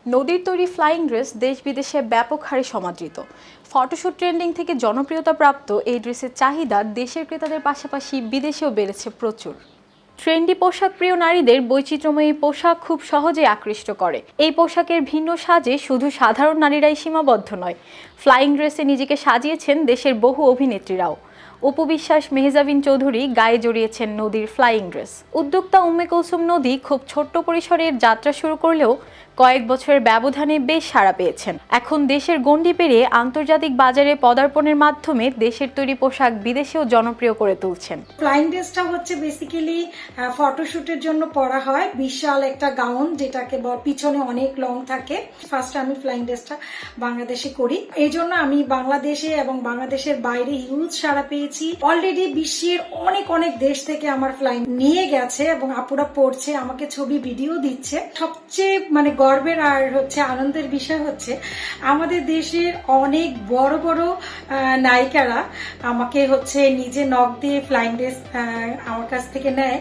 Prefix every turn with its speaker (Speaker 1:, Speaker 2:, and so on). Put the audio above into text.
Speaker 1: নদীর তৈরি flying dress দেশ বিদেশে ব্যাপক হারে সমাদৃত। ফটোশুট ট্রেন্ডিং থেকে জনপ্রিয়তা প্রাপ্ত এই ড্রেসের চাহিদা দেশের ক্রেতাদের পাশাপাশি বিদেশেও বেড়েছে প্রচুর। ট্রেন্ডি পোশাক প্রিয় নারীদের বৈচিত্র্যময়ী পোশাক খুব সহজেই আকৃষ্ট করে। এই পোশাকের ভিন্ন সাজে শুধু সাধারণ নারীরাই সীমাবদ্ধ নয়, ফ্লাইং ড্রেসে নিজেকে সাজিয়েছেন দেশের বহু অভিনেত্রীরাও। অপু বিশ্বাস, মেহজাবিন চৌধুরী গায়ে জড়িয়েছেন নদীর ফ্লাইং ড্রেস। উদ্যোক্তা উম্মে কুলসুম নদী খুব ছোট্ট পরিসরের যাত্রা শুরু করলেও কয়েক বছরের ব্যবধানে বেশ সাড়া পেয়েছেন। এখন দেশের গণ্ডি পেরিয়ে আন্তর্জাতিক বাজারে পদার্পণের মাধ্যমে দেশের তৈরি পোশাক বিদেশেও জনপ্রিয় করে তুলছেন।
Speaker 2: ফ্লাইং ড্রেসটা হচ্ছে বেসিক্যালি ফটোশুটের জন্য পরা হয়। বিশাল একটা গাউন, যেটাকে পিছনে অনেক লং থাকে। ফার্স্ট আমি ফ্লাইং ড্রেসটা বাংলাদেশে করি, এই জন্য আমি বাংলাদেশে এবং বাংলাদেশের বাইরে হিউজ সাড়া পেয়েছি। অলরেডি বিশ্বের অনেক অনেক দেশ থেকে আমার ফ্লাইং নিয়ে গেছে এবং আপুরা পড়ছে, আমাকে ছবি ভিডিও দিচ্ছে। সবচেয়ে গর্বের আর আনন্দের বিষয় হচ্ছে আমাদের দেশের অনেক বড় বড় নায়িকারা আমাকে নিজে নখ দিয়ে ফ্লাইং ড্রেস আমার কাছ থেকে নেয়।